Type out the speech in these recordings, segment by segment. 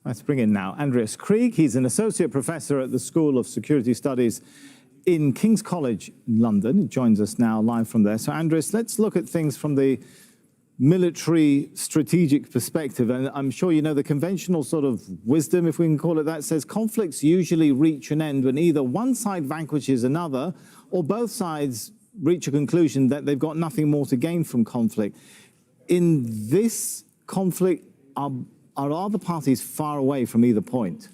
Let's bring in now Andreas Krieg. He's an associate professor at the School of Security Studies in King's College, London. He joins us now live from there. So, Andreas, let's look at things from the military strategic perspective. And I'm sure you know the conventional sort of wisdom, if we can call it that, says conflicts usually reach an end when either one side vanquishes another or both sides reach a conclusion that they've got nothing more to gain from conflict. In this conflict, are other parties far away from either point?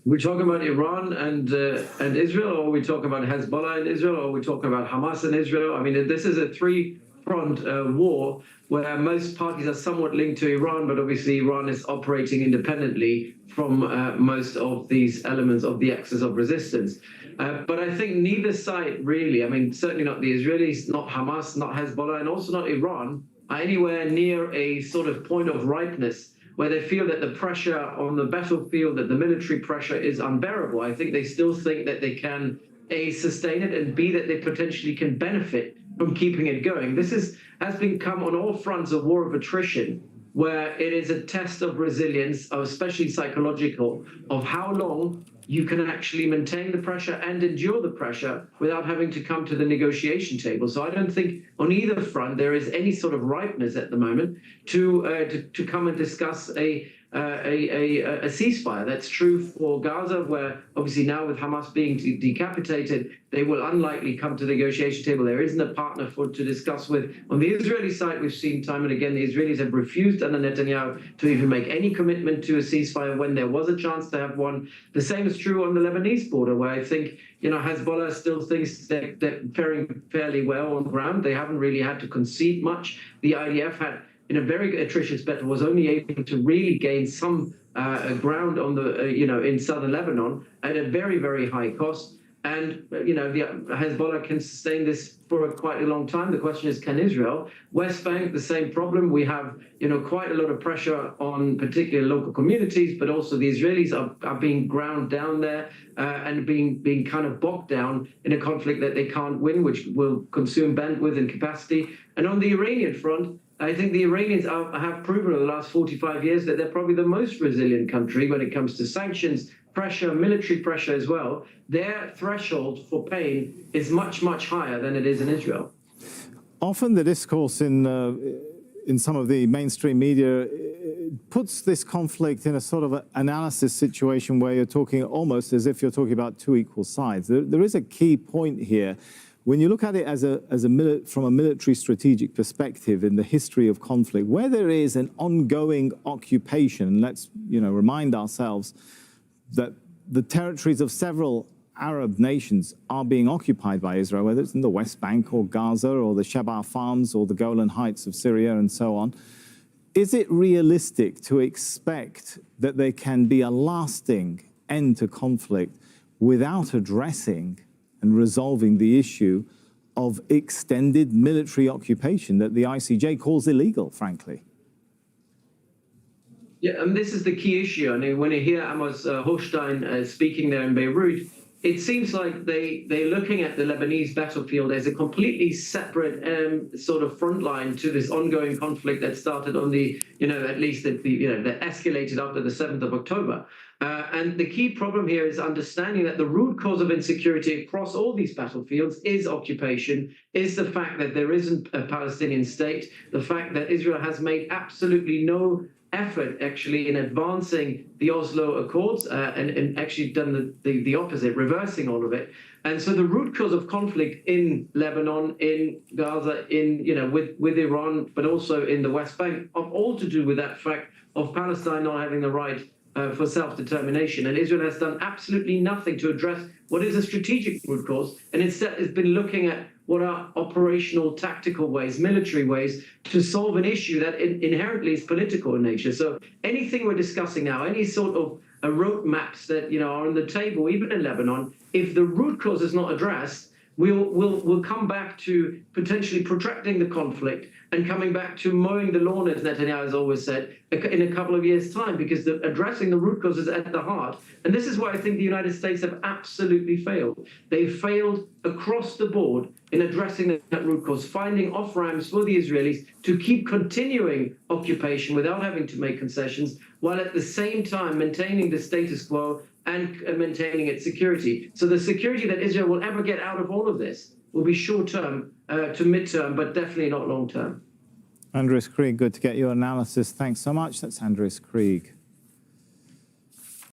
We're talking about Iran and Israel, or we talk about Hezbollah and Israel, or we talk about Hamas and Israel. I mean, this is a three-front war where most parties are somewhat linked to Iran, but obviously Iran is operating independently from most of these elements of the axis of resistance. But I think neither side really, I mean, certainly not the Israelis, not Hamas, not Hezbollah, and also not Iran, are anywhere near a sort of point of ripeness where they feel that the pressure on the battlefield, that the military pressure is unbearable. I think they still think that they can, A, sustain it, and B, that they potentially can benefit from keeping it going. This has become on all fronts a war of attrition, where it is a test of resilience, especially psychological, of how long you can actually maintain the pressure and endure the pressure without having to come to the negotiation table. So I don't think on either front there is any sort of ripeness at the moment to come and discuss a ceasefire. That's true for Gaza, where obviously now with Hamas being decapitated, they will unlikely come to the negotiation table. There isn't a partner to discuss with. On the Israeli side, we've seen time and again, the Israelis have refused under Netanyahu to even make any commitment to a ceasefire when there was a chance to have one. The same is true on the Lebanese border, where I think, you know, Hezbollah still thinks that they're faring fairly well on the ground. They haven't really had to concede much. The IDF had, in a very atrocious battle, was only able to really gain some ground on the, in southern Lebanon at a very, very high cost. And, the Hezbollah can sustain this for quite a long time. The question is, can Israel? West Bank, the same problem. We have, quite a lot of pressure on particular local communities, but also the Israelis are being ground down there and being kind of bogged down in a conflict that they can't win, which will consume bandwidth and capacity. And on the Iranian front, I think the Iranians have proven over the last 45 years that they're probably the most resilient country when it comes to sanctions, pressure, military pressure as well. Their threshold for pain is much, much higher than it is in Israel. Often the discourse in some of the mainstream media puts this conflict in a sort of analysis situation where you're talking almost as if you're talking about two equal sides. There is a key point here. When you look at it from a military strategic perspective in the history of conflict, where there is an ongoing occupation, let's remind ourselves that the territories of several Arab nations are being occupied by Israel, whether it's in the West Bank or Gaza or the Shebaa Farms or the Golan Heights of Syria and so on. Is it realistic to expect that there can be a lasting end to conflict without addressing and resolving the issue of extended military occupation that the ICJ calls illegal, frankly? Yeah, and this is the key issue. I mean, when you hear Amos Hochstein speaking there in Beirut, it seems like they're looking at the Lebanese battlefield as a completely separate sort of front line to this ongoing conflict that started on the, at least that escalated after the 7th of October. And the key problem here is understanding that the root cause of insecurity across all these battlefields is occupation, is the fact that there isn't a Palestinian state, the fact that Israel has made absolutely no effort actually in advancing the Oslo Accords and actually done the opposite, reversing all of it. And so the root cause of conflict in Lebanon, in Gaza, with Iran, but also in the West Bank, are all to do with that fact of Palestine not having the right for self-determination. And Israel has done absolutely nothing to address what is a strategic root cause, and instead has been looking at what are operational, tactical ways, military ways to solve an issue that inherently is political in nature. So anything we're discussing now, any sort of roadmaps that are on the table, even in Lebanon, if the root cause is not addressed, we'll come back to potentially protracting the conflict, and coming back to mowing the lawn, as Netanyahu has always said, in a couple of years' time, because addressing the root cause is at the heart. And this is why I think the United States have absolutely failed. They've failed across the board in addressing that root cause, finding off-ramps for the Israelis to keep continuing occupation without having to make concessions, while at the same time maintaining the status quo and maintaining its security. So the security that Israel will ever get out of all of this will be short-term to mid-term, but definitely not long-term. Andreas Krieg, good to get your analysis. Thanks so much. That's Andreas Krieg.